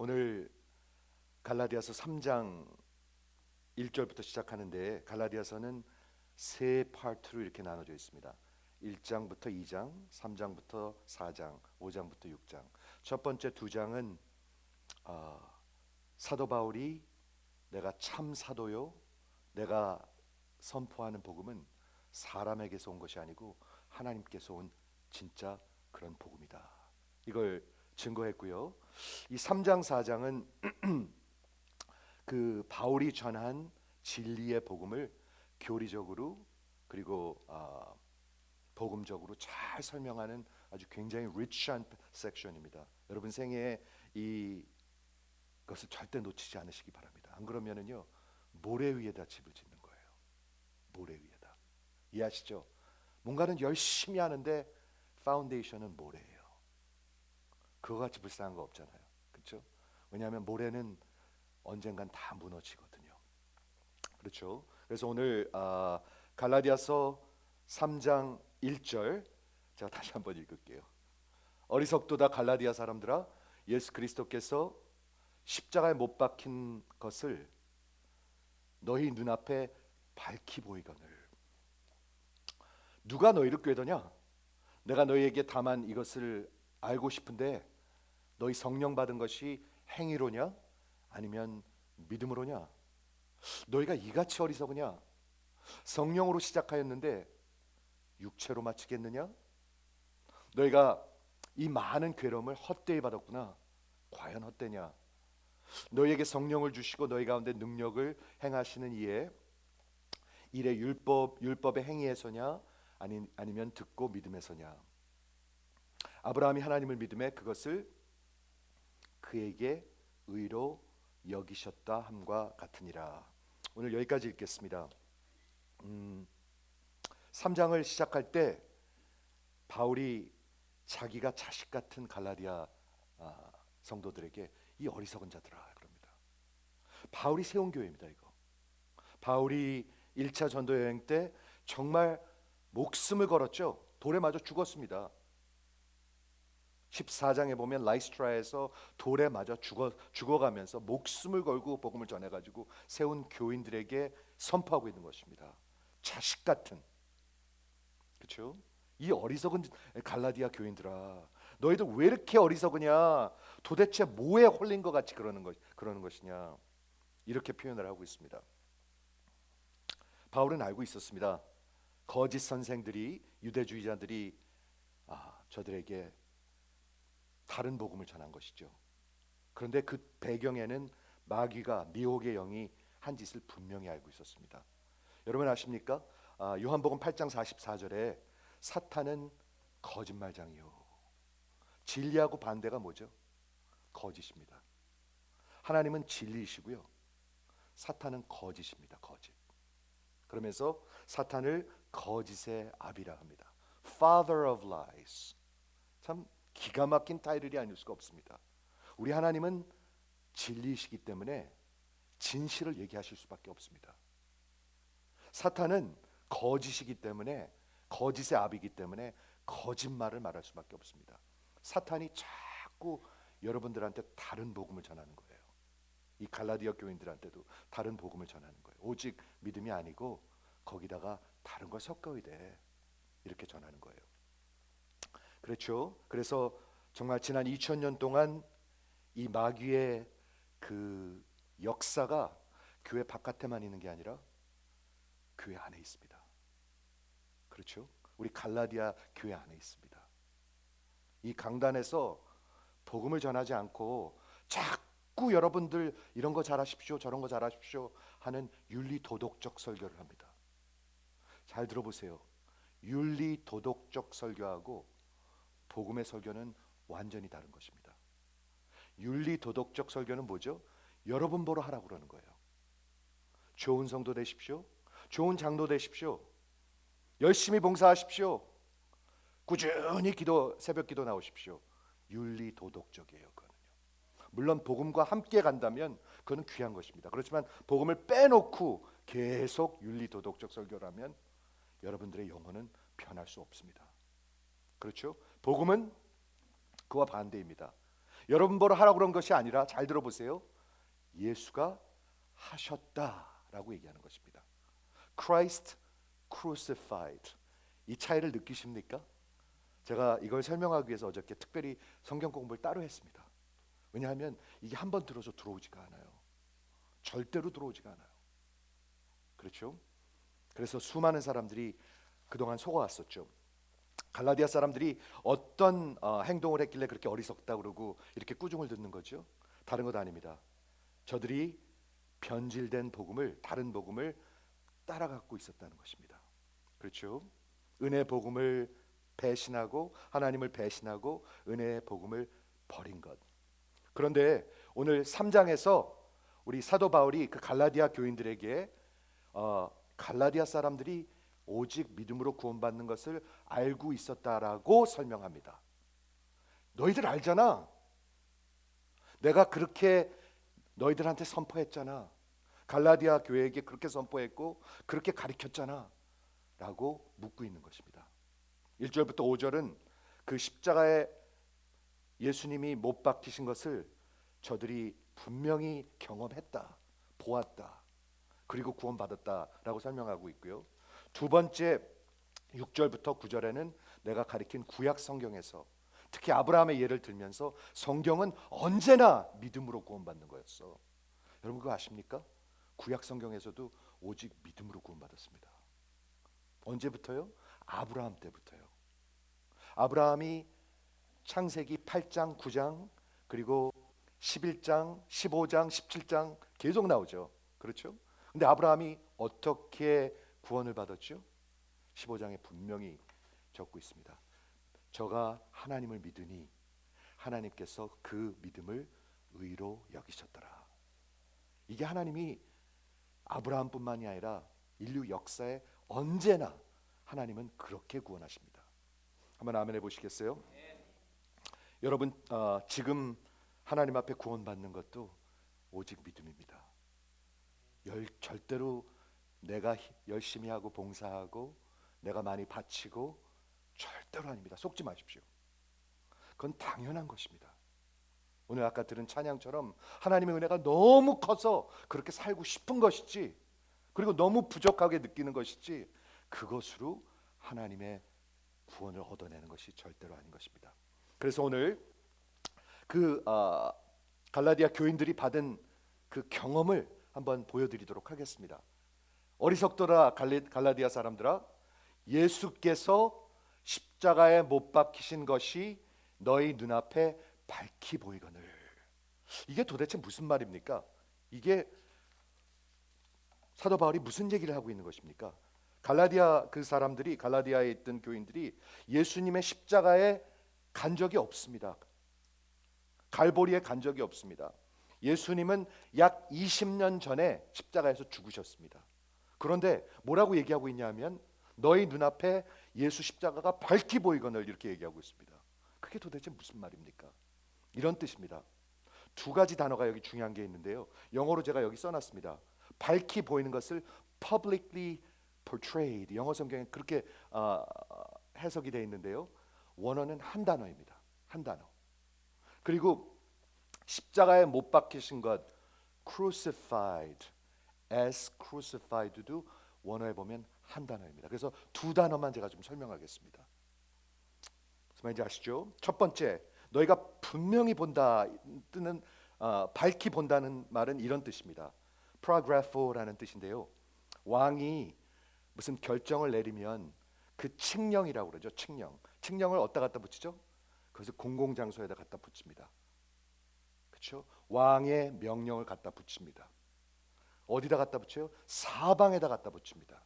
오늘 갈라디아서 3장 1절부터 시작하는데 갈라디아서는 세 파트로 이렇게 나눠져 있습니다. 1장부터 2장, 3장부터 4장, 5장부터 6장. 첫 번째 두 장은 사도 바울이 내가 참 사도요, 내가 선포하는 복음은 사람에게서 온 것이 아니고 하나님께서 온 진짜 그런 복음이다, 이걸 증거했고요. 이 3장 4장은 그 바울이 전한 진리의 복음을 교리적으로 그리고 복음적으로 잘 설명하는 아주 굉장히 리치한 섹션입니다. 여러분 생애에 이것을 절대 놓치지 않으시기 바랍니다. 안 그러면은요, 모래 위에다 집을 짓는 거예요. 모래 위에다. 이해하시죠? 뭔가는 열심히 하는데 파운데이션은 모래예요. 그거 같이 불쌍한 거 없잖아요. 그렇죠? 왜냐하면 모래는 언젠간 다 무너지거든요. 그렇죠? 그래서 오늘 갈라디아서 3장 1절 제가 다시 한번 읽을게요. 어리석도다 갈라디아 사람들아, 예수 그리스도께서 십자가에 못 박힌 것을 너희 눈앞에 밝히 보이거늘. 누가 너희를 꾀더냐? 내가 너희에게 다만 이것을 알고 싶은데 너희 성령 받은 것이 행위로냐 아니면 믿음으로냐? 너희가 이같이 어리석으냐? 성령으로 시작하였는데 육체로 마치겠느냐? 너희가 이 많은 괴로움을 헛되이 받았구나. 과연 헛되냐? 너희에게 성령을 주시고 너희 가운데 능력을 행하시는 이에 이래 율법의 행위에서냐 아니면 듣고 믿음에서냐? 아브라함이 하나님을 믿음에 그것을 그에게 의로 여기셨다 함과 같으니라. 오늘 여기까지 읽겠습니다. 3장을 시작할 때 바울이 자기가 자식 같은 갈라디아 성도들에게 이 어리석은 자들아 그럽니다. 바울이 세운 교회입니다. 이거 바울이 1차 전도 여행 때 정말 목숨을 걸었죠. 돌에 맞아 죽었습니다. 14장에 보면 라이스트라에서 돌에 맞아 죽어가면서 목숨을 걸고 복음을 전해가지고 세운 교인들에게 선포하고 있는 것입니다. 자식 같은, 그렇죠? 이 어리석은 갈라디아 교인들아, 너희들 왜 이렇게 어리석으냐? 도대체 뭐에 홀린 것 같이 그러는 것이냐? 이렇게 표현을 하고 있습니다. 바울은 알고 있었습니다. 거짓 선생들이, 유대주의자들이 저들에게 다른 복음을 전한 것이죠. 그런데 그 배경에는 마귀가, 미혹의 영이 한 짓을 분명히 알고 있었습니다. 여러분 아십니까? 요한복음 8장 44절에 사탄은 거짓말장이요. 진리하고 반대가 뭐죠? 거짓입니다. 하나님은 진리이시고요, 사탄은 거짓입니다. 거짓. 그러면서 사탄을 거짓의 아비라 합니다. Father of lies. 참 기가 막힌 타이틀이 아닐 수가 없습니다. 우리 하나님은 진리이시기 때문에 진실을 얘기하실 수밖에 없습니다. 사탄은 거짓이기 때문에, 거짓의 아비이기 때문에 거짓말을 말할 수밖에 없습니다. 사탄이 자꾸 여러분들한테 다른 복음을 전하는 거예요. 이 갈라디아 교인들한테도 다른 복음을 전하는 거예요. 오직 믿음이 아니고 거기다가 다른 걸 섞어야 돼, 이렇게 전하는 거예요. 그렇죠? 그래서 정말 지난 2000년 동안 이 마귀의 그 역사가 교회 바깥에만 있는 게 아니라 교회 안에 있습니다. 그렇죠? 우리 갈라디아 교회 안에 있습니다. 이 강단에서 복음을 전하지 않고 자꾸 여러분들 이런 거 잘하십시오, 저런 거 잘하십시오 하는 윤리 도덕적 설교를 합니다. 잘 들어보세요. 윤리 도덕적 설교하고 복음의 설교는 완전히 다른 것입니다. 윤리 도덕적 설교는 뭐죠? 여러분 보러 하라고 그러는 거예요. 좋은 성도 되십시오, 좋은 장로 되십시오, 열심히 봉사하십시오, 꾸준히 새벽 기도 나오십시오. 윤리 도덕적이에요. 그거는요. 물론 복음과 함께 간다면 그거는 귀한 것입니다. 그렇지만 복음을 빼놓고 계속 윤리 도덕적 설교를 하면 여러분들의 영혼은 변할 수 없습니다. 그렇죠? 복음은 그와 반대입니다. 여러분 보러 하라고 그런 것이 아니라 잘 들어보세요. 예수가 하셨다라고 얘기하는 것입니다. Christ crucified. 이 차이를 느끼십니까? 제가 이걸 설명하기 위해서 어저께 특별히 성경 공부를 따로 했습니다. 왜냐하면 이게 한 번 들어서 들어오지가 않아요. 절대로 들어오지가 않아요. 그렇죠? 그래서 수많은 사람들이 그동안 속아왔었죠. 갈라디아 사람들이 어떤 행동을 했길래 그렇게 어리석다 그러고 이렇게 꾸중을 듣는 거죠? 다른 것 아닙니다. 저들이 변질된 복음을, 다른 복음을 따라갖고 있었다는 것입니다. 그렇죠? 은혜 복음을 배신하고 하나님을 배신하고 은혜의 복음을 버린 것. 그런데 오늘 3장에서 우리 사도 바울이 그 갈라디아 교인들에게 갈라디아 사람들이 오직 믿음으로 구원받는 것을 알고 있었다라고 설명합니다. 너희들 알잖아. 내가 그렇게 너희들한테 선포했잖아. 갈라디아 교회에게 그렇게 선포했고 그렇게 가르쳤잖아 라고 묻고 있는 것입니다. 1절부터 5절은 그 십자가에 예수님이 못 박히신 것을 저들이 분명히 경험했다, 보았다, 그리고 구원받았다라고 설명하고 있고요. 두 번째 6절부터 9절에는 내가 가리킨 구약 성경에서 특히 아브라함의 예를 들면서 성경은 언제나 믿음으로 구원받는 거였어. 여러분 그거 아십니까? 구약 성경에서도 오직 믿음으로 구원받았습니다. 언제부터요? 아브라함 때부터요. 아브라함이 창세기 8장, 9장 그리고 11장, 15장, 17장 계속 나오죠. 그렇죠? 근데 아브라함이 어떻게 구원을 받았죠? 15장에 분명히 적고 있습니다. 저가 하나님을 믿으니 하나님께서 그 믿음을 의로 여기셨더라. 이게 하나님이 아브라함뿐만이 아니라 인류 역사에 언제나 하나님은 그렇게 구원하십니다. 한번 아멘 해보시겠어요? 여러분 지금 하나님 앞에 구원받는 것도 오직 믿음입니다. 절대로 내가 열심히 하고 봉사하고 내가 많이 바치고 절대로 아닙니다. 속지 마십시오. 그건 당연한 것입니다. 오늘 아까 들은 찬양처럼 하나님의 은혜가 너무 커서 그렇게 살고 싶은 것이지, 그리고 너무 부족하게 느끼는 것이지, 그것으로 하나님의 구원을 얻어내는 것이 절대로 아닌 것입니다. 그래서 오늘 그 갈라디아 교인들이 받은 그 경험을 한번 보여드리도록 하겠습니다. 어리석더라 갈라디아 사람들아, 예수께서 십자가에 못 박히신 것이 너희 눈앞에 밝히 보이거늘. 이게 도대체 무슨 말입니까? 이게 사도 바울이 무슨 얘기를 하고 있는 것입니까? 갈라디아 그 사람들이, 갈라디아에 있던 교인들이 예수님의 십자가에 간 적이 없습니다. 갈보리에 간 적이 없습니다. 예수님은 약 20년 전에 십자가에서 죽으셨습니다. 그런데 뭐라고 얘기하고 있냐면 너희 눈앞에 예수 십자가가 밝히 보이거늘 이렇게 얘기하고 있습니다. 그게 도대체 무슨 말입니까? 이런 뜻입니다. 두 가지 단어가 여기 중요한 게 있는데요. 영어로 제가 여기 써놨습니다. 밝히 보이는 것을 publicly portrayed, 영어 성경에 그렇게 해석이 되어 있는데요. 원어는 한 단어입니다. 한 단어. 그리고 십자가에 못 박히신 것 crucified, as crucified도 원어에 보면 한 단어입니다. 그래서 두 단어만 제가 좀 설명하겠습니다. 무슨 말인지 아시죠? 첫 번째, 너희가 분명히 본다 뜨는 밝히 본다는 말은 이런 뜻입니다. 프라그래포라는 뜻인데요. 왕이 무슨 결정을 내리면 그 칙령이라고 그러죠. 칙령을 어디다 갖다 붙이죠? 그래서 공공장소에다 갖다 붙입니다. 그렇죠? 왕의 명령을 갖다 붙입니다. 어디다 갖다 붙여요? 사방에다 갖다 붙입니다.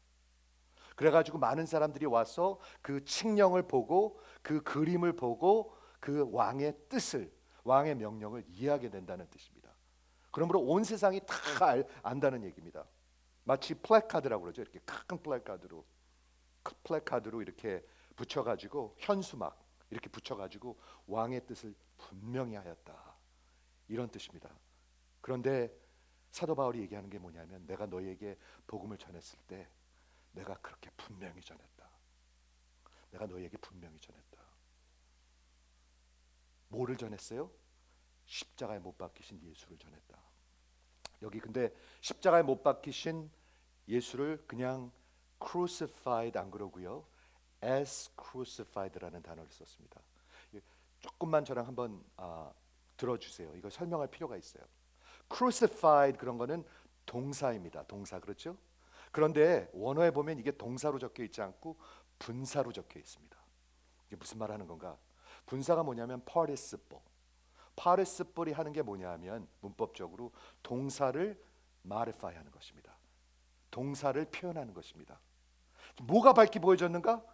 그래가지고 많은 사람들이 와서 그 칙령을 보고 그 그림을 보고 그 왕의 뜻을, 왕의 명령을 이해하게 된다는 뜻입니다. 그러므로 온 세상이 다 안다는 얘기입니다. 마치 플래카드라고 그러죠. 이렇게 큰 플래카드로 이렇게 붙여가지고 현수막 이렇게 붙여가지고 왕의 뜻을 분명히 하였다, 이런 뜻입니다. 그런데 사도 바울이 얘기하는 게 뭐냐면 내가 너희에게 복음을 전했을 때 내가 그렇게 분명히 전했다. 내가 너희에게 분명히 전했다. 뭐를 전했어요? 십자가에 못 박히신 예수를 전했다. 여기 근데 십자가에 못 박히신 예수를 그냥 crucified 안 그러고요, as crucified라는 단어를 썼습니다. 조금만 저랑 한번 들어주세요. 이거 설명할 필요가 있어요. crucified 그런 거는 동사입니다. 동사, 그렇죠? 그런데 원어에 보면 이게 동사로 적혀 있지 않고 분사로 적혀 있습니다. 이게 무슨 말 하는 건가? 분사가 뭐냐면 participle. participle이 하는 게 뭐냐면 문법적으로 동사를 modify 하는 것입니다. 동사를 표현하는 것입니다. 뭐가 밝히 보여졌는가?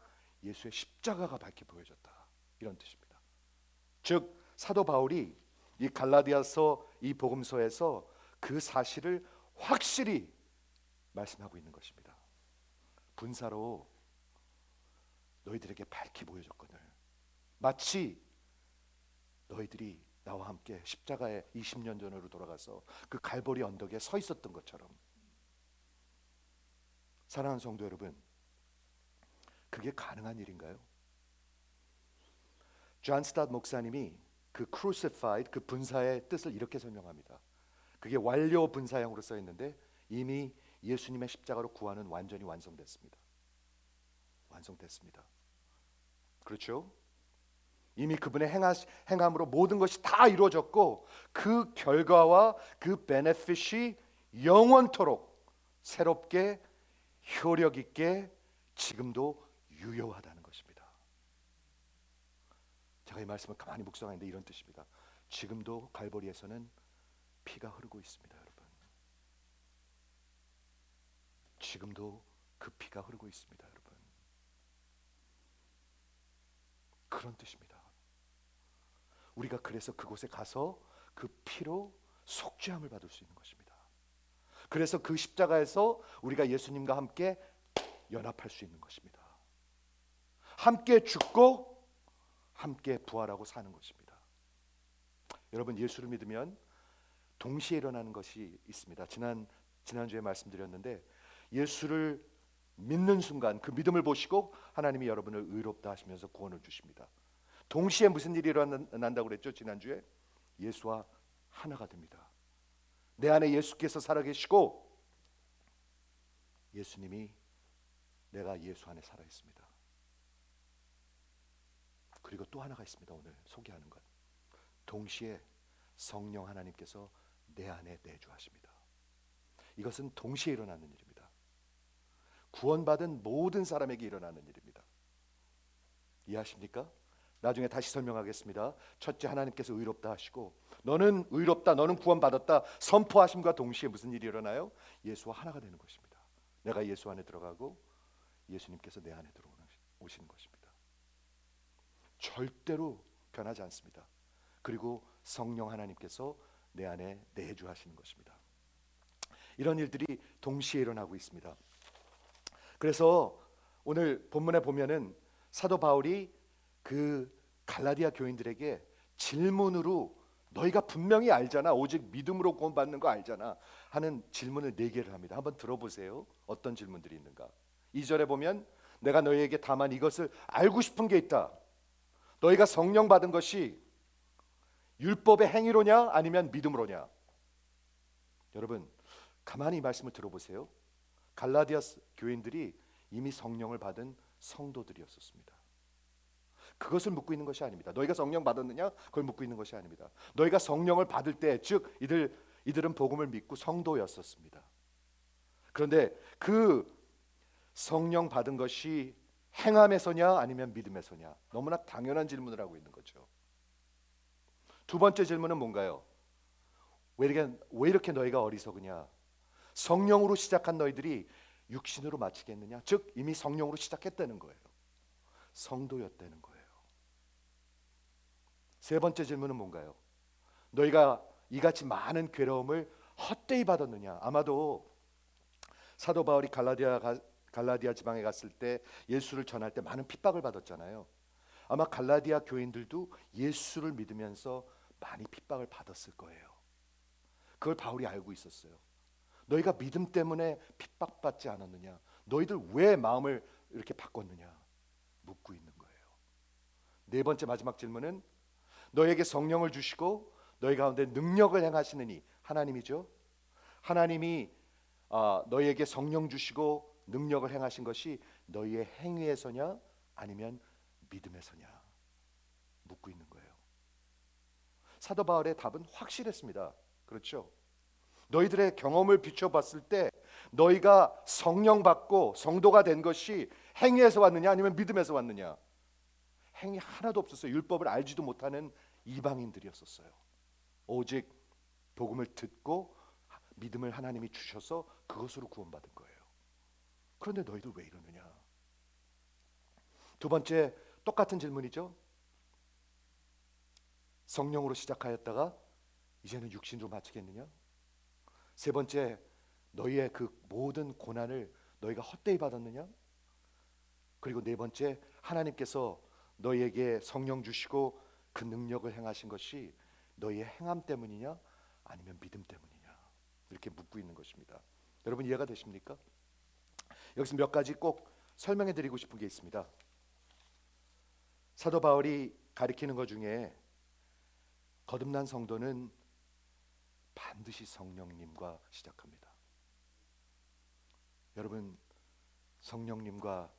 예수의 십자가가 밝히 보여졌다, 이런 뜻입니다. 즉 사도 바울이 이 갈라디아서 이 복음서에서 그 사실을 확실히 말씀하고 있는 것입니다. 분사로 너희들에게 밝히 보여줬거늘, 마치 너희들이 나와 함께 십자가에 20년 전으로 돌아가서 그 갈보리 언덕에 서 있었던 것처럼. 사랑하는 성도 여러분, 그게 가능한 일인가요? 존 스타트 목사님이 그 crucified, 그 분사의 뜻을 이렇게 설명합니다. 그게 완료 분사형으로 써 있는데 이미 예수님의 십자가로 구원은 완전히 완성됐습니다. 완성됐습니다. 그렇죠? 이미 그분의 행함으로 모든 것이 다 이루어졌고 그 결과와 그 베네핏이 영원토록 새롭게 효력 있게 지금도 유효하다는 것입니다. 제가 이 말씀을 가만히 묵상하는데 이런 뜻입니다. 지금도 갈보리에서는 피가 흐르고 있습니다, 여러분. 지금도 그 피가 흐르고 있습니다, 여러분. 그런 뜻입니다. 우리가 그래서 그곳에 가서 그 피로 속죄함을 받을 수 있는 것입니다. 그래서 그 십자가에서 우리가 예수님과 함께 연합할 수 있는 것입니다. 함께 죽고 함께 부활하고 사는 것입니다. 여러분, 예수를 믿으면 동시에 일어나는 것이 있습니다. 지난주에 말씀드렸는데 예수를 믿는 순간 그 믿음을 보시고 하나님이 여러분을 의롭다 하시면서 구원을 주십니다. 동시에 무슨 일이 일어난다고 그랬죠? 지난주에 예수와 하나가 됩니다. 내 안에 예수께서 살아계시고 예수님이 내가 예수 안에 살아 있습니다. 그리고 또 하나가 있습니다. 오늘 소개하는 것. 동시에 성령 하나님께서 내 안에 내주하십니다. 이것은 동시에 일어나는 일입니다. 구원받은 모든 사람에게 일어나는 일입니다. 이해하십니까? 나중에 다시 설명하겠습니다. 첫째, 하나님께서 의롭다 하시고 너는 의롭다, 너는 구원받았다 선포하심과 동시에 무슨 일이 일어나요? 예수와 하나가 되는 것입니다. 내가 예수 안에 들어가고 예수님께서 내 안에 들어오시는 것입니다. 절대로 변하지 않습니다. 그리고 성령 하나님께서 내 안에 내주하시는 것입니다. 이런 일들이 동시에 일어나고 있습니다. 그래서 오늘 본문에 보면은 사도 바울이 그 갈라디아 교인들에게 질문으로 너희가 분명히 알잖아, 오직 믿음으로 구원받는 거 알잖아 하는 질문을 4개를 합니다. 한번 들어보세요. 어떤 질문들이 있는가. 2절에 보면 내가 너희에게 다만 이것을 알고 싶은 게 있다. 너희가 성령 받은 것이 율법의 행위로냐 아니면 믿음으로냐. 여러분, 가만히 이 말씀을 들어보세요. 갈라디아 교인들이 이미 성령을 받은 성도들이었었습니다. 그것을 묻고 있는 것이 아닙니다. 너희가 성령 받았느냐? 그걸 묻고 있는 것이 아닙니다. 너희가 성령을 받을 때, 즉 이들은 복음을 믿고 성도였었습니다. 그런데 그 성령 받은 것이 행함에서냐 아니면 믿음에서냐? 너무나 당연한 질문을 하고 있는 거죠. 두 번째 질문은 뭔가요? 왜 이렇게 너희가 어리석으냐? 성령으로 시작한 너희들이 육신으로 마치겠느냐? 즉 이미 성령으로 시작했다는 거예요. 성도였다는 거예요. 세 번째 질문은 뭔가요? 너희가 이같이 많은 괴로움을 헛되이 받았느냐? 아마도 사도 바울이 갈라디아 지방에 갔을 때 예수를 전할 때 많은 핍박을 받았잖아요. 아마 갈라디아 교인들도 예수를 믿으면서 많이 핍박을 받았을 거예요. 그걸 바울이 알고 있었어요. 너희가 믿음 때문에 핍박받지 않았느냐? 너희들 왜 마음을 이렇게 바꿨느냐? 묻고 있는 거예요. 네 번째 마지막 질문은 너희에게 성령을 주시고 너희 가운데 능력을 행하시느니, 하나님이죠. 하나님이 너희에게 성령 주시고 능력을 행하신 것이 너희의 행위에서냐 아니면 믿음에서냐 묻고 있는 거예요. 사도 바울의 답은 확실했습니다. 그렇죠? 너희들의 경험을 비춰봤을 때 너희가 성령 받고 성도가 된 것이 행위에서 왔느냐 아니면 믿음에서 왔느냐? 행위 하나도 없었어요. 율법을 알지도 못하는 이방인들이었었어요. 오직 복음을 듣고 믿음을 하나님이 주셔서 그것으로 구원받은 거예요. 그런데 너희들 왜 이러느냐? 두 번째, 똑같은 질문이죠. 성령으로 시작하였다가 이제는 육신으로 마치겠느냐? 세 번째, 너희의 그 모든 고난을 너희가 헛되이 받았느냐? 그리고 네 번째, 하나님께서 너희에게 성령 주시고 그 능력을 행하신 것이 너희의 행함 때문이냐 아니면 믿음 때문이냐, 이렇게 묻고 있는 것입니다. 여러분 이해가 되십니까? 여기서 몇 가지 꼭 설명해 드리고 싶은 게 있습니다. 사도 바울이 가리키는 것 중에 거듭난 성도는 반드시 성령님과 시작합니다. 여러분 성령님과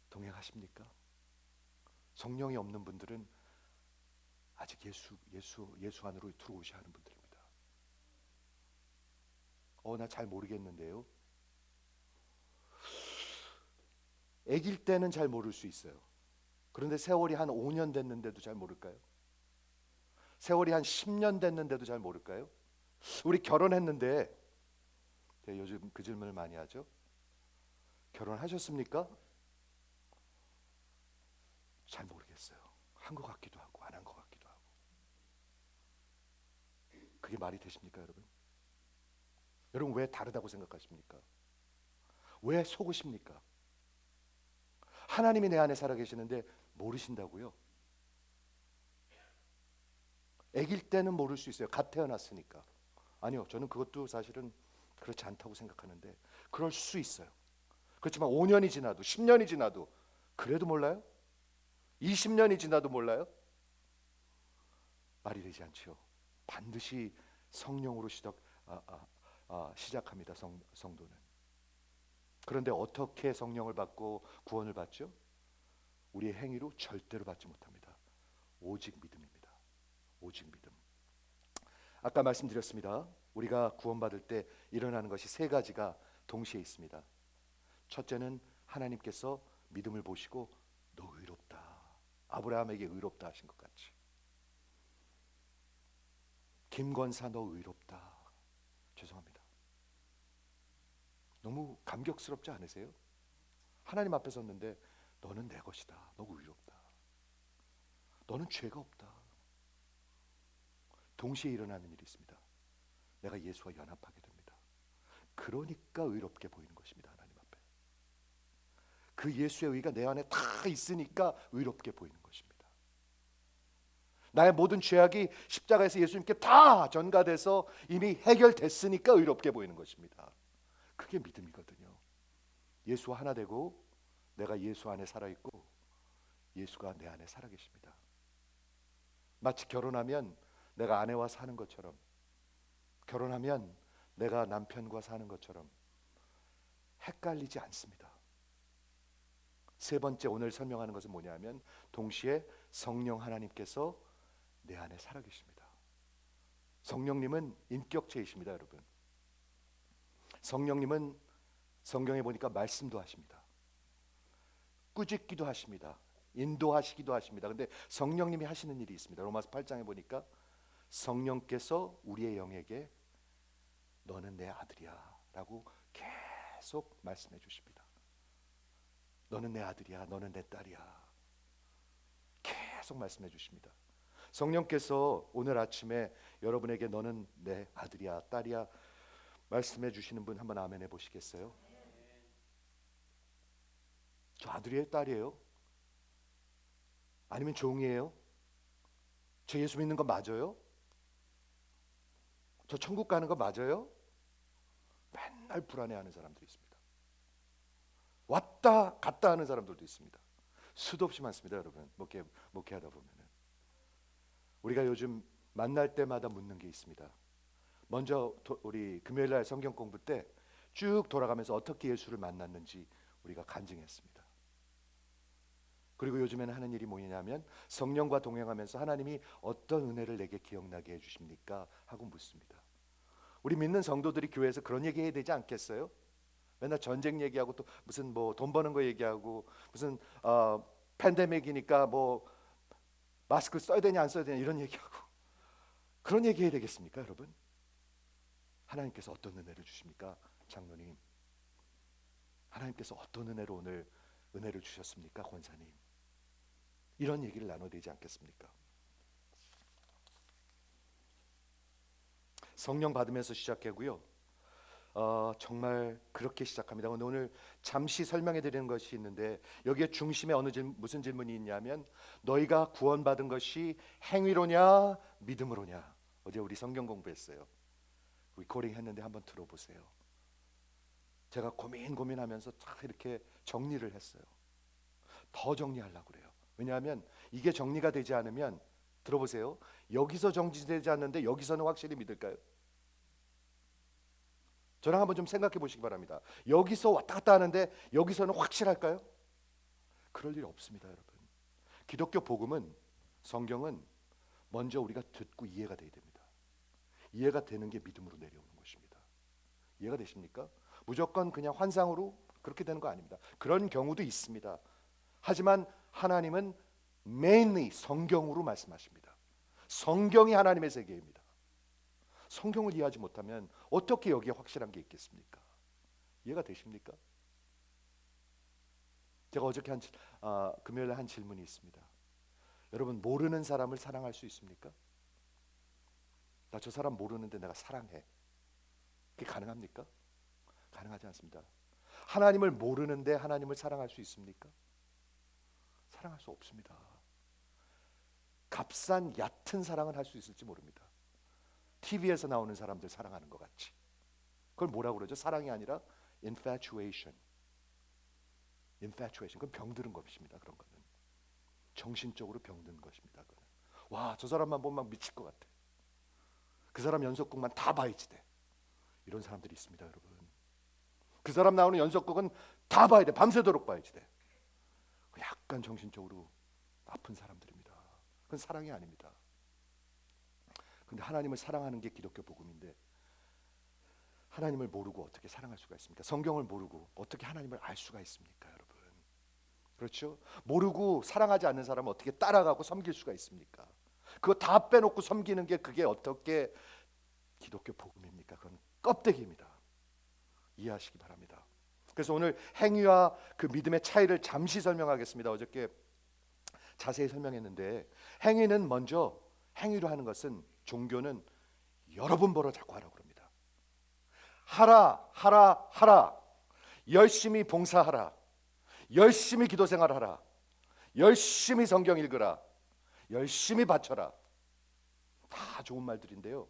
동행하십니까? 성령이 없는 분들은 아직 예수 안으로 들어오셔야 하는 분들입니다. 나 잘 모르겠는데요. 아기일 때는 잘 모를 수 있어요. 그런데 세월이 한 5년 됐는데도 잘 모를까요? 세월이 한 10년 됐는데도 잘 모를까요? 우리 결혼했는데, 요즘 그 질문을 많이 하죠. 결혼하셨습니까? 잘 모르겠어요. 한 것 같기도 하고 안 한 것 같기도 하고. 그게 말이 되십니까, 여러분? 여러분 왜 다르다고 생각하십니까? 왜 속으십니까? 하나님이 내 안에 살아계시는데 모르신다고요? 아기일 때는 모를 수 있어요. 갓 태어났으니까. 아니요, 저는 그것도 사실은 그렇지 않다고 생각하는데 그럴 수 있어요. 그렇지만 5년이 지나도 10년이 지나도 그래도 몰라요? 20년이 지나도 몰라요? 말이 되지 않죠. 반드시 성령으로 시작합니다. 성도는. 그런데 어떻게 성령을 받고 구원을 받죠? 우리의 행위로 절대로 받지 못합니다. 오직 믿음입니다. 오직 믿음. 아까 말씀드렸습니다. 우리가 구원받을 때 일어나는 것이 세 가지가 동시에 있습니다. 첫째는 하나님께서 믿음을 보시고 너 의롭다, 아브라함에게 의롭다 하신 것 같이. 김권사 너 의롭다. 죄송합니다. 너무 감격스럽지 않으세요? 하나님 앞에 섰는데 너는 내 것이다. 너 의롭다. 너는 죄가 없다. 동시에 일어나는 일이 있습니다. 내가 예수와 연합하게 됩니다. 그러니까 의롭게 보이는 것입니다. 하나님 앞에. 그 예수의 의가 내 안에 다 있으니까 의롭게 보이는 것입니다. 나의 모든 죄악이 십자가에서 예수님께 다 전가돼서 이미 해결됐으니까 의롭게 보이는 것입니다. 그게 믿음이거든요. 예수와 하나 되고 내가 예수 안에 살아있고 예수가 내 안에 살아계십니다. 마치 결혼하면 내가 아내와 사는 것처럼, 결혼하면 내가 남편과 사는 것처럼 헷갈리지 않습니다. 세 번째 오늘 설명하는 것은 뭐냐면 동시에 성령 하나님께서 내 안에 살아계십니다. 성령님은 인격체이십니다. 여러분, 성령님은 성경에 보니까 말씀도 하십니다. 꾸짖기도 하십니다. 인도하시기도 하십니다. 근데 성령님이 하시는 일이 있습니다. 로마서 8장에 보니까 성령께서 우리의 영에게 너는 내 아들이야 라고 계속 말씀해 주십니다. 너는 내 아들이야, 너는 내 딸이야, 계속 말씀해 주십니다. 성령께서 오늘 아침에 여러분에게 너는 내 아들이야, 딸이야 말씀해 주시는 분 한번 아멘 해보시겠어요? 저 아들이에요, 딸이에요? 아니면 종이에요? 저 예수 믿는 거 맞아요? 저 천국 가는 거 맞아요? 맨날 불안해하는 사람들이 있습니다. 왔다 갔다 하는 사람들도 있습니다. 수도 없이 많습니다. 여러분 목회하다 보면은 우리가 요즘 만날 때마다 묻는 게 있습니다. 먼저 우리 금요일 날 성경 공부 때 쭉 돌아가면서 어떻게 예수를 만났는지 우리가 간증했습니다. 그리고 요즘에는 하는 일이 뭐냐면 성령과 동행하면서 하나님이 어떤 은혜를 내게 기억나게 해주십니까? 하고 묻습니다. 우리 믿는 성도들이 교회에서 그런 얘기 해야 되지 않겠어요? 맨날 전쟁 얘기하고 또 무슨 뭐 돈 버는 거 얘기하고 무슨 팬데믹이니까 뭐 마스크 써야 되냐 안 써야 되냐 이런 얘기하고 그런 얘기 해야 되겠습니까, 여러분? 하나님께서 어떤 은혜를 주십니까? 장로님, 하나님께서 어떤 은혜로 오늘 은혜를 주셨습니까? 권사님, 이런 얘기를 나눠야 되지 않겠습니까? 성령 받으면서 시작하고요. 정말 그렇게 시작합니다. 오늘 잠시 설명해 드리는 것이 있는데 여기에 중심에 무슨 질문이 있냐면 너희가 구원받은 것이 행위로냐 믿음으로냐. 어제 우리 성경 공부했어요. 리코딩 했는데 한번 들어보세요. 제가 고민하면서 딱 이렇게 정리를 했어요. 더 정리하려고 그래요. 왜냐하면 이게 정리가 되지 않으면 들어보세요. 여기서 정리되지 않는데 여기서는 확실히 믿을까요? 저랑 한번 좀 생각해 보시기 바랍니다. 여기서 왔다 갔다 하는데 여기서는 확실할까요? 그럴 일 없습니다, 여러분. 기독교 복음은, 성경은 먼저 우리가 듣고 이해가 돼야 됩니다. 이해가 되는 게 믿음으로 내려오는 것입니다. 이해가 되십니까? 무조건 그냥 환상으로 그렇게 되는 거 아닙니다. 그런 경우도 있습니다. 하지만 하나님은 mainly 성경으로 말씀하십니다. 성경이 하나님의 세계입니다. 성경을 이해하지 못하면 어떻게 여기에 확실한 게 있겠습니까? 이해가 되십니까? 제가 어저께 금요일에 한 질문이 있습니다. 여러분, 모르는 사람을 사랑할 수 있습니까? 나 저 사람 모르는데 내가 사랑해. 그게 가능합니까? 가능하지 않습니다. 하나님을 모르는데 하나님을 사랑할 수 있습니까? 사랑할 수 없습니다. 값싼 얕은 사랑은 할 수 있을지 모릅니다. TV에서 나오는 사람들 사랑하는 것 같이. 그걸 뭐라고 그러죠? 사랑이 아니라 infatuation. 그건 병드는 것입니다. 그런 거는 정신적으로 병든 것입니다. 그거는. 와, 저 사람만 보면 막 미칠 것 같아. 그 사람 연속극만 다 봐야지 돼. 이런 사람들이 있습니다, 여러분. 그 사람 나오는 연속극은 다 봐야 돼. 밤새도록 봐야지 돼. 약간 정신적으로 아픈 사람들입니다. 그건 사랑이 아닙니다. 근데 하나님을 사랑하는 게 기독교 복음인데 하나님을 모르고 어떻게 사랑할 수가 있습니까? 성경을 모르고 어떻게 하나님을 알 수가 있습니까, 여러분? 그렇죠? 모르고 사랑하지 않는 사람은 어떻게 따라가고 섬길 수가 있습니까? 그거 다 빼놓고 섬기는 게 그게 어떻게 기독교 복음입니까? 그건 껍데기입니다. 이해하시기 바랍니다. 그래서 오늘 행위와 그 믿음의 차이를 잠시 설명하겠습니다. 어저께 자세히 설명했는데 행위는 먼저 행위로 하는 것은 종교는 여러 번 벌어 자꾸 하라고 그럽니다. 하라. 열심히 봉사하라. 열심히 기도 생활하라. 열심히 성경 읽으라. 열심히 바쳐라. 다 좋은 말들인데요.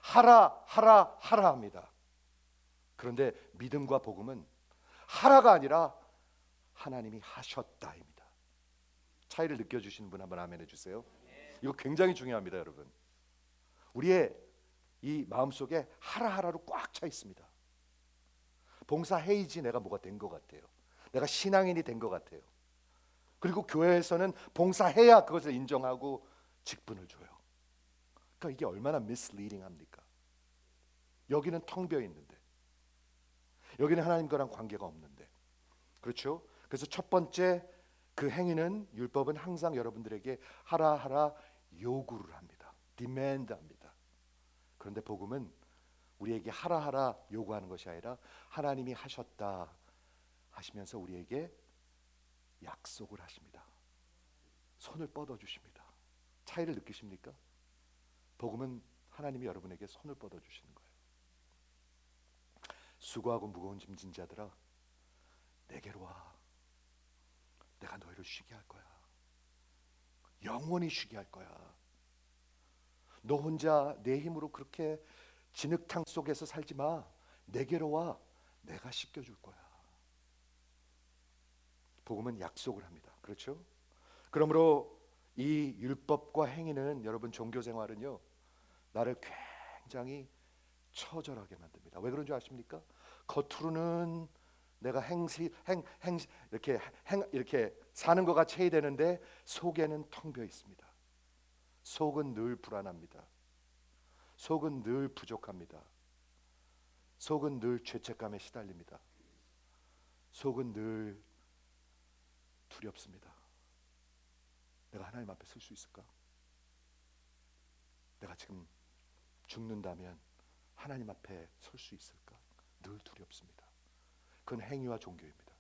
하라 합니다. 그런데 믿음과 복음은 하라가 아니라 하나님이 하셨다입니다. 차이를 느껴주시는 분 한번 아멘 해주세요. 이거 굉장히 중요합니다, 여러분. 우리의 이 마음속에 하라로 꽉 차 있습니다. 봉사해야지 내가 뭐가 된 것 같아요. 내가 신앙인이 된 것 같아요. 그리고 교회에서는 봉사해야 그것을 인정하고 직분을 줘요. 그러니까 이게 얼마나 misleading 합니까? 여기는 텅 비어 있는데, 여기는 하나님과랑 관계가 없는데, 그렇죠? 그래서 첫 번째 그 행위는, 율법은 항상 여러분들에게 하라 요구를 합니다. demand 합니다. 그런데 복음은 우리에게 하라 요구하는 것이 아니라 하나님이 하셨다 하시면서 우리에게 약속을 하십니다. 손을 뻗어 주십니다. 차이를 느끼십니까? 복음은 하나님이 여러분에게 손을 뻗어 주시는 거예요. 수고하고 무거운 짐진 자들아, 내게로 와. 내가 너희를 쉬게 할 거야. 영원히 쉬게 할 거야. 너 혼자 내 힘으로 그렇게 진흙탕 속에서 살지 마. 내게로 와. 내가 씻겨줄 거야. 복음은 약속을 합니다. 그렇죠? 그러므로 이 율법과 행위는 여러분 종교 생활은요 나를 굉장히 처절하게 만듭니다. 왜 그런 줄 아십니까? 겉으로는 내가 이렇게 사는 것 같이 해야 되는데 속에는 텅 비어 있습니다. 속은 늘 불안합니다. 속은 늘 부족합니다. 속은 늘 죄책감에 시달립니다. 속은 늘 두렵습니다. 내가 하나님 앞에 설 수 있을까? 내가 지금 죽는다면 하나님 앞에 설 수 있을까? 늘 두렵습니다. 그건 행위와 종교입니다.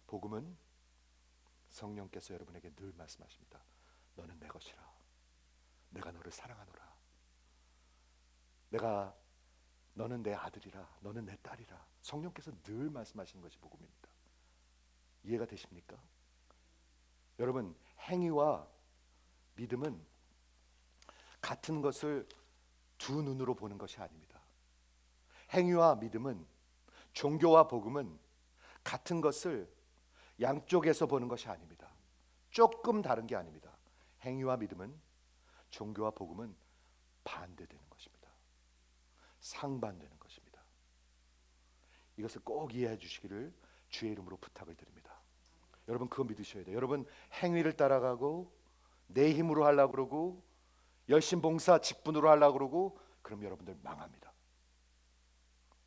복음은 성령께서 여러분에게 늘 말씀하십니다. 너는 내 것이라. 내가 너를 사랑하노라. 너는 내 아들이라. 너는 내 딸이라. 성령께서 늘 말씀하시는 것이 복음입니다. 이해가 되십니까? 여러분, 행위와 믿음은 같은 것을 두 눈으로 보는 것이 아닙니다. 행위와 믿음은, 종교와 복음은 같은 것을 양쪽에서 보는 것이 아닙니다. 조금 다른 게 아닙니다. 행위와 믿음은, 종교와 복음은 반대되는 것입니다. 상반되는 것입니다. 이것을 꼭 이해해 주시기를 주의 이름으로 부탁을 드립니다. 여러분 그거 믿으셔야 돼요. 여러분 행위를 따라가고 내 힘으로 하려고 그러고 열심 봉사 직분으로 하려고 그러고 그럼 여러분들 망합니다.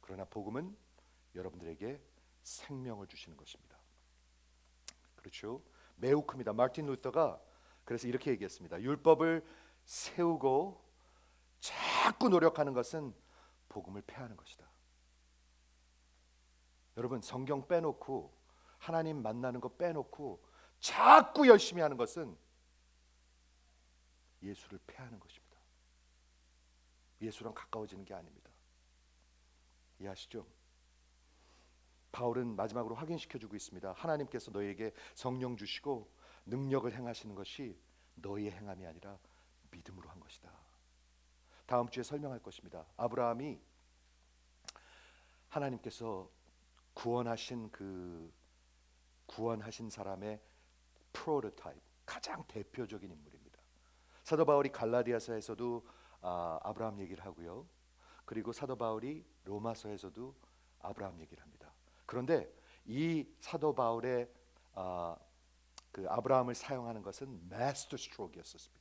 그러나 복음은 여러분들에게 생명을 주시는 것입니다. 그렇죠? 매우 큽니다. 마틴 루터가 그래서 이렇게 얘기했습니다. 율법을 세우고 자꾸 노력하는 것은 복음을 폐하는 것이다. 여러분 성경 빼놓고 하나님 만나는 거 빼놓고 자꾸 열심히 하는 것은 예수를 폐하는 것입니다. 예수랑 가까워지는 게 아닙니다. 이해하시죠? 바울은 마지막으로 확인시켜주고 있습니다. 하나님께서 너희에게 성령 주시고 능력을 행하시는 것이 너희의 행함이 아니라 믿음으로 한 것이다. 다음 주에 설명할 것입니다. 아브라함이 하나님께서 구원하신 사람의 프로토타입, 가장 대표적인 인물입니다. 사도 바울이 갈라디아서에서도 아브라함 얘기를 하고요. 그리고 사도 바울이 로마서에서도 아브라함 얘기를 합니다. 그런데 이 사도 바울의 그 아브라함을 사용하는 것은 마스터 스트로크였었습니다.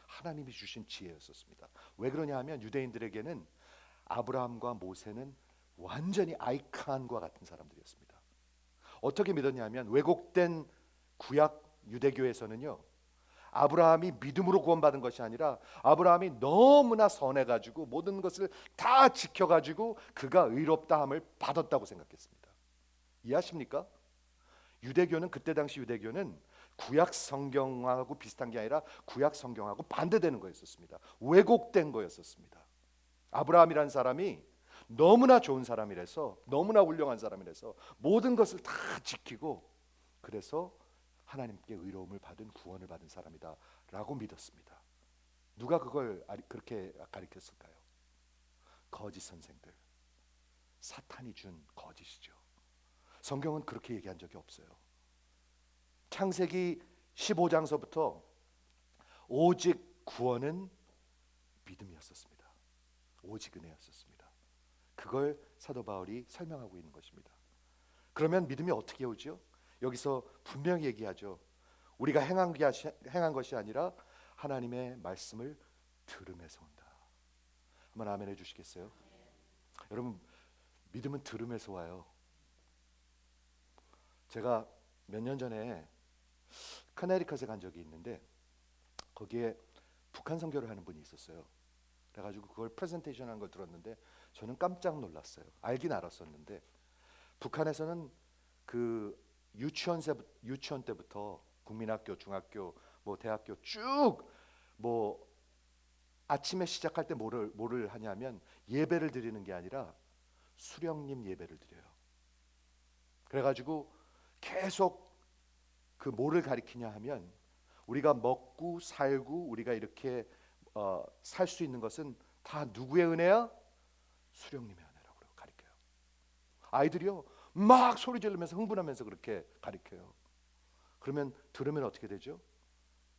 하나님이 주신 지혜였었습니다. 왜 그러냐 하면 유대인들에게는 아브라함과 모세는 완전히 아이콘과 같은 사람들이었습니다. 어떻게 믿었냐면 왜곡된 구약 유대교에서는요, 아브라함이 믿음으로 구원받은 것이 아니라 아브라함이 너무나 선해가지고 모든 것을 다 지켜가지고 그가 의롭다함을 받았다고 생각했습니다. 이해하십니까? 유대교는, 그때 당시 유대교는 구약 성경하고 비슷한 게 아니라 구약 성경하고 반대되는 거였었습니다. 왜곡된 거였었습니다. 아브라함이라는 사람이 너무나 좋은 사람이라서, 너무나 훌륭한 사람이라서 모든 것을 다 지키고 그래서 하나님께 의로움을 받은, 구원을 받은 사람이다 라고 믿었습니다. 누가 그걸 그렇게 가르쳤을까요? 거짓 선생들, 사탄이 준 거짓이죠. 성경은 그렇게 얘기한 적이 없어요. 창세기 15장서부터 오직 구원은 믿음이었었습니다. 오직 은혜였었습니다. 그걸 사도 바울이 설명하고 있는 것입니다. 그러면 믿음이 어떻게 오죠? 여기서 분명히 얘기하죠. 우리가 행한 것이 아니라 하나님의 말씀을 들음에서 온다. 한번 아멘 해주시겠어요? 여러분 믿음은 들음에서 와요. 제가 몇 년 전에 커네리컷에 간 적이 있는데 거기에 북한 선교를 하는 분이 있었어요. 그래가지고 그걸 프레젠테이션 한 걸 들었는데 저는 깜짝 놀랐어요. 알긴 알았었는데 북한에서는 그 유치원 때부터 국민학교, 중학교, 뭐 대학교 쭉 뭐 아침에 시작할 때 뭐를 하냐면 예배를 드리는 게 아니라 수령님 예배를 드려요. 그래가지고 계속 그 뭐를 가리키냐 하면 우리가 먹고 살고 우리가 이렇게 살 수 있는 것은 다 누구의 은혜야? 수령님의 은혜라고 가리켜요. 아이들이요 막 소리 지르면서 흥분하면서 그렇게 가리켜요. 그러면 들으면 어떻게 되죠?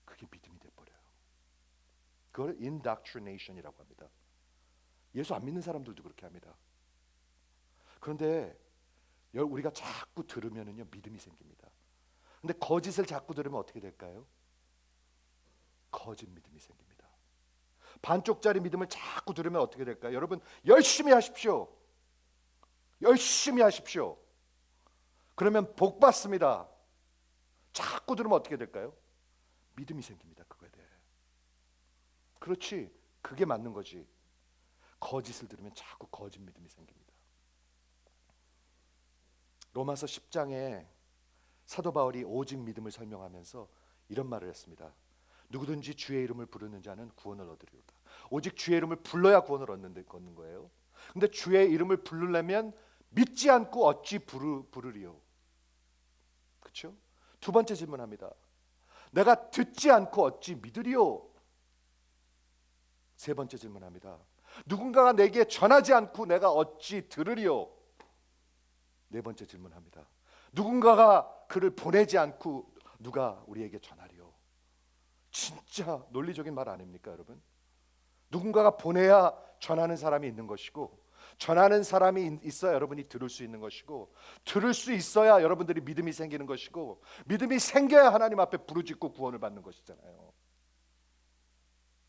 그게 믿음이 돼버려요. 그걸 indoctrination이라고 합니다. 예수 안 믿는 사람들도 그렇게 합니다. 그런데 우리가 자꾸 들으면은요 믿음이 생깁니다. 근데 거짓을 자꾸 들으면 어떻게 될까요? 거짓 믿음이 생깁니다. 반쪽짜리 믿음을 자꾸 들으면 어떻게 될까요? 여러분 열심히 하십시오. 열심히 하십시오. 그러면 복 받습니다. 자꾸 들으면 어떻게 될까요? 믿음이 생깁니다. 그거에 대해. 그렇지. 그게 맞는 거지. 거짓을 들으면 자꾸 거짓 믿음이 생깁니다. 로마서 10장에 사도 바울이 오직 믿음을 설명하면서 이런 말을 했습니다. 누구든지 주의 이름을 부르는 자는 구원을 얻으리로다. 오직 주의 이름을 불러야 구원을 얻는 거예요. 근데 주의 이름을 부르려면 믿지 않고 어찌 부르리요? 그렇죠? 두 번째 질문합니다. 내가 듣지 않고 어찌 믿으리요? 세 번째 질문합니다. 누군가가 내게 전하지 않고 내가 어찌 들으리요? 네 번째 질문합니다. 누군가가 그를 보내지 않고 누가 우리에게 전하리요? 진짜 논리적인 말 아닙니까, 여러분? 누군가가 보내야 전하는 사람이 있는 것이고, 전하는 사람이 있어야 여러분이 들을 수 있는 것이고, 들을 수 있어야 여러분들이 믿음이 생기는 것이고, 믿음이 생겨야 하나님 앞에 부르짖고 구원을 받는 것이잖아요.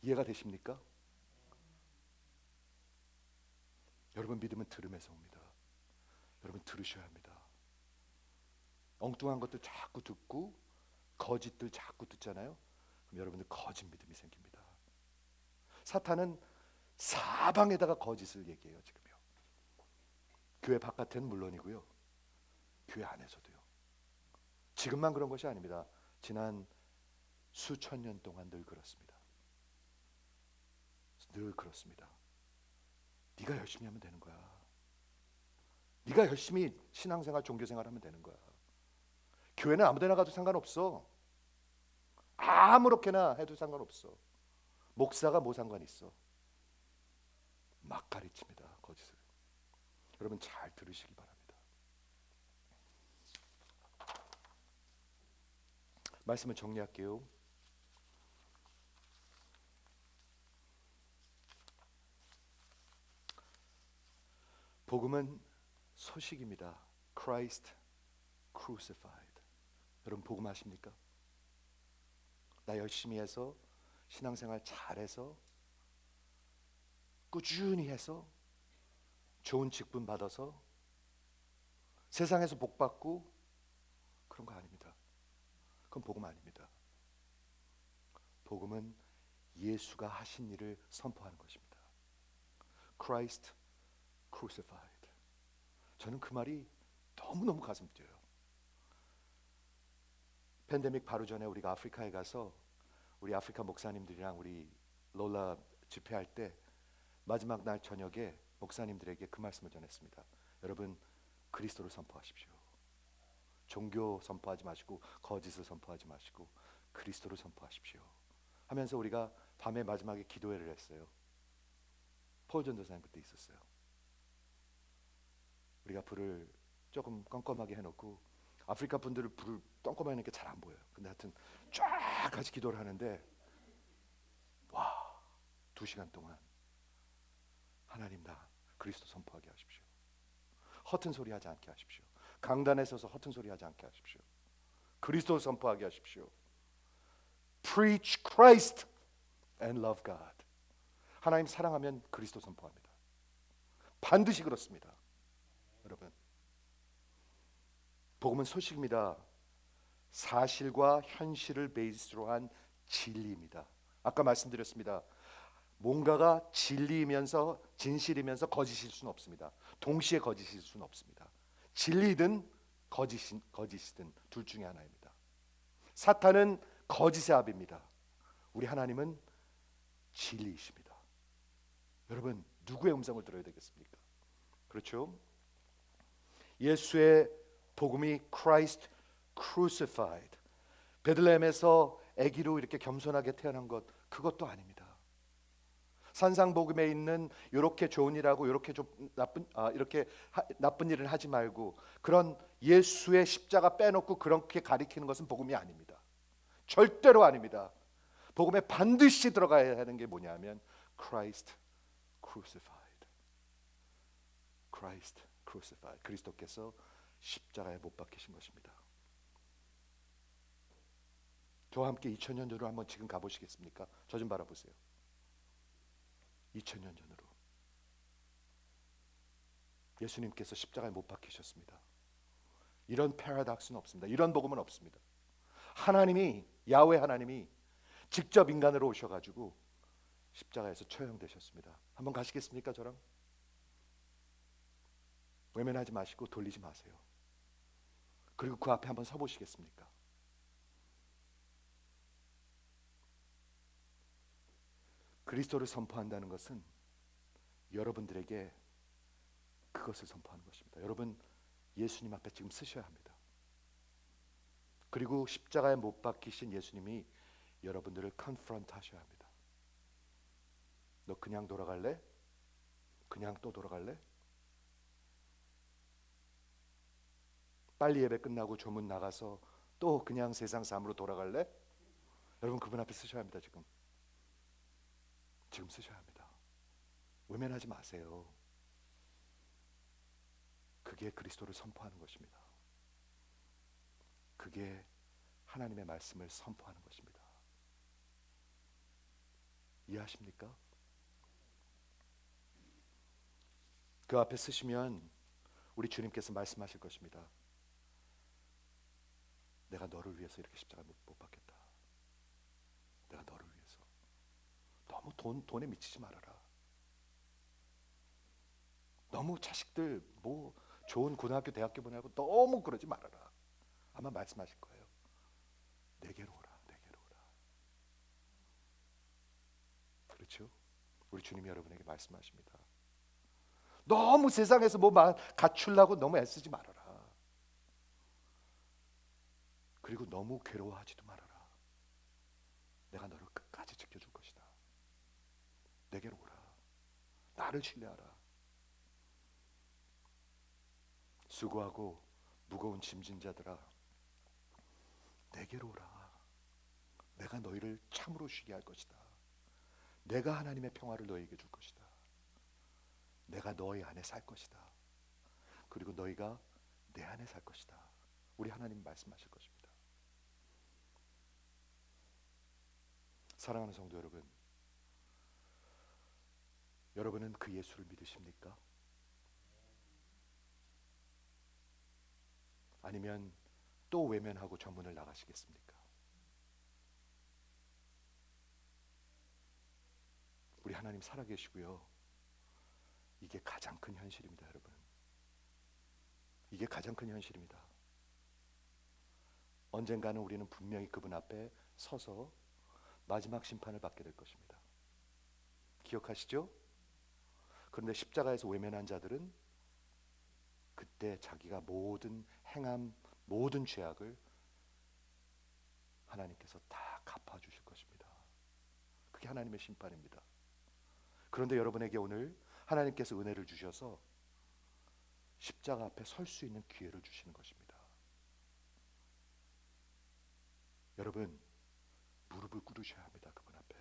이해가 되십니까? 여러분 믿음은 들음에서 옵니다. 여러분 들으셔야 합니다. 엉뚱한 것들 자꾸 듣고 거짓들 자꾸 듣잖아요. 그럼 여러분들 거짓 믿음이 생깁니다. 사탄은 사방에다가 거짓을 얘기해요. 지금요. 교회 바깥에는 물론이고요. 교회 안에서도요. 지금만 그런 것이 아닙니다. 지난 수천 년 동안 늘 그렇습니다. 늘 그렇습니다. 네가 열심히 하면 되는 거야. 네가 열심히 신앙생활, 종교생활 하면 되는 거야. 교회는 아무데나 가도 상관없어. 아무렇게나 해도 상관없어. 목사가 뭐 상관 있어. 막 가르칩니다. 거짓을. 여러분 잘 들으시기 바랍니다. 말씀을 정리할게요. 복음은 소식입니다. Christ crucified. 여러분 복음 아십니까? 나 열심히 해서 신앙생활 잘해서 꾸준히 해서 좋은 직분 받아서 세상에서 복 받고 그런 거 아닙니다. 그건 복음 아닙니다. 복음은 예수가 하신 일을 선포하는 것입니다. Christ crucified. 저는 그 말이 너무너무 가슴 뛰어요. 팬데믹 바로 전에 우리가 아프리카에 가서 우리 아프리카 목사님들이랑 우리 롤라 집회할 때 마지막 날 저녁에 목사님들에게 그 말씀을 전했습니다. 여러분 그리스도를 선포하십시오. 종교 선포하지 마시고 거짓을 선포하지 마시고 그리스도를 선포하십시오. 하면서 우리가 밤에 마지막에 기도회를 했어요. 폴 전도사님 그때 있었어요. 우리가 불을 조금 껌껌하게 해놓고 아프리카 분들을 불을 껌껌하게 해놓으니까 잘 안 보여요. 근데 하여튼 쫙 같이 기도를 하는데 와 2시간 동안 하나님 나 그리스도 선포하게 하십시오. 허튼 소리 하지 않게 하십시오. 강단에 서서 허튼 소리 하지 않게 하십시오. 그리스도 선포하게 하십시오. Preach Christ and love God. 하나님 사랑하면 그리스도 선포합니다. 반드시 그렇습니다. 여러분 복음은 소식입니다. 사실과 현실을 베이스로 한 진리입니다. 아까 말씀드렸습니다. 뭔가가 진리이면서 진실이면서 거짓일 수는 없습니다. 동시에 거짓일 수는 없습니다. 진리든 거짓이든 둘 중에 하나입니다. 사탄은 거짓의 아비입니다. 우리 하나님은 진리이십니다. 여러분 누구의 음성을 들어야 되겠습니까? 그렇죠? 예수의 복음이 Christ crucified. 베들레헴에서 아기로 이렇게 겸손하게 태어난 것 그것도 아닙니다. 산상복음에 있는 이렇게 좋은 일하고 이렇게 나쁜 일을 하지 말고 그런 예수의 십자가 빼놓고 그렇게 가리키는 것은 복음이 아닙니다. 절대로 아닙니다. 복음에 반드시 들어가야 하는 게 뭐냐면 Christ crucified. Christ crucified. 그리스도께서 십자가에 못 박히신 것입니다. 저와 함께 2000년 전으로 한번 지금 가보시겠습니까? 저 좀 바라보세요. 2000년 전으로 예수님께서 십자가에 못 박히셨습니다. 이런 패러독스는 없습니다. 이런 복음은 없습니다. 하나님이, 야훼 하나님이 직접 인간으로 오셔가지고 십자가에서 처형되셨습니다. 한번 가시겠습니까? 저랑 외면하지 마시고 돌리지 마세요. 그리고 그 앞에 한번 서보시겠습니까? 그리스도를 선포한다는 것은 여러분들에게 그것을 선포하는 것입니다. 여러분 예수님 앞에 지금 서셔야 합니다. 그리고 십자가에 못 박히신 예수님이 여러분들을 컨프런트 하셔야 합니다. 너 그냥 돌아갈래? 그냥 또 돌아갈래? 빨리 예배 끝나고 조문 나가서 또 그냥 세상 삶으로 돌아갈래? 여러분 그분 앞에 서셔야 합니다. 지금 서셔야 합니다. 외면하지 마세요. 그게 그리스도를 선포하는 것입니다. 그게 하나님의 말씀을 선포하는 것입니다. 이해하십니까? 그 앞에 서시면 우리 주님께서 말씀하실 것입니다. 내가 너를 위해서 이렇게 십자가에 못 박겠다. 내가 너를 위해서. 너무 돈에 미치지 말아라. 너무 자식들 뭐 좋은 고등학교 대학교 보내고 너무 그러지 말아라. 아마 말씀하실 거예요. 내게로 오라. 내게로 오라. 그렇죠? 우리 주님이 여러분에게 말씀하십니다. 너무 세상에서 뭐 갖추려고 너무 애쓰지 말아라. 그리고 너무 괴로워하지도 말아라. 내가 너를 끝까지 지켜줄 것이다. 내게로 오라. 나를 신뢰하라. 수고하고 무거운 짐진 자들아, 내게로 오라. 내가 너희를 참으로 쉬게 할 것이다. 내가 하나님의 평화를 너희에게 줄 것이다. 내가 너희 안에 살 것이다. 그리고 너희가 내 안에 살 것이다. 우리 하나님 말씀하실 것입니다. 사랑하는 성도 여러분, 여러분은 그 예수를 믿으십니까? 아니면 또 외면하고 전문을 나가시겠습니까? 우리 하나님 살아계시고요. 이게 가장 큰 현실입니다, 여러분. 이게 가장 큰 현실입니다. 언젠가는 우리는 분명히 그분 앞에 서서 마지막 심판을 받게 될 것입니다. 기억하시죠? 그런데 십자가에서 외면한 자들은 그때 자기가 행한 모든 죄악을 하나님께서 다 갚아주실 것입니다. 그게 하나님의 심판입니다. 그런데 여러분에게 오늘 하나님께서 은혜를 주셔서 십자가 앞에 설 수 있는 기회를 주시는 것입니다. 여러분 무릎을 꿇으셔야 합니다. 그분 앞에.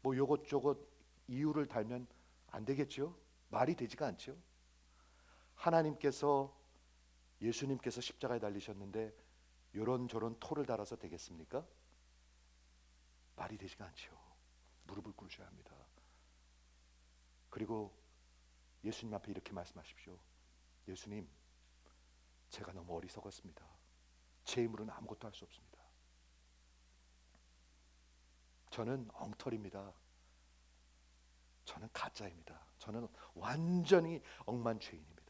뭐 요것저것 이유를 달면 안 되겠죠? 말이 되지가 않죠? 하나님께서 예수님께서 십자가에 달리셨는데 요런저런 토를 달아서 되겠습니까? 말이 되지가 않죠. 무릎을 꿇으셔야 합니다. 그리고 예수님 앞에 이렇게 말씀하십시오. 예수님, 제가 너무 어리석었습니다. 제 힘으로는 아무것도 할 수 없습니다. 저는 엉터리입니다. 저는 가짜입니다. 저는 완전히 억만죄인입니다.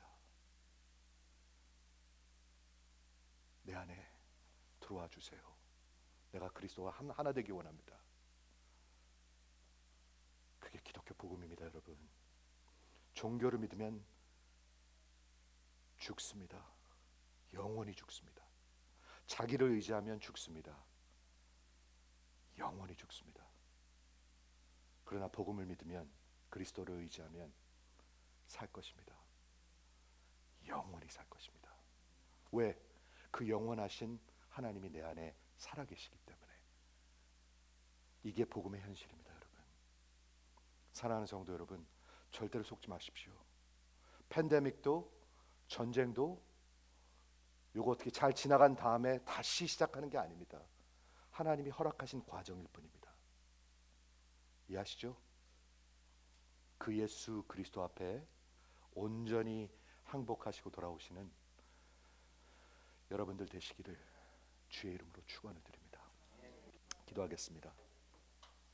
내 안에 들어와 주세요. 내가 그리스도와 하나 되기 원합니다. 그게 기독교 복음입니다, 여러분. 종교를 믿으면 죽습니다. 영원히 죽습니다. 자기를 의지하면 죽습니다. 영원히 죽습니다. 그러나 복음을 믿으면, 그리스도를 의지하면 살 것입니다. 영원히 살 것입니다. 왜? 그 영원하신 하나님이 내 안에 살아계시기 때문에. 이게 복음의 현실입니다, 여러분. 사랑하는 성도 여러분, 절대로 속지 마십시오. 팬데믹도 전쟁도 요거 어떻게 잘 지나간 다음에 다시 시작하는 게 아닙니다. 하나님이 허락하신 과정일 뿐입니다. 이해하시죠? 그 예수 그리스도 앞에 온전히 항복하시고 돌아오시는 여러분들 되시기를 주의 이름으로 축원을 드립니다. 기도하겠습니다.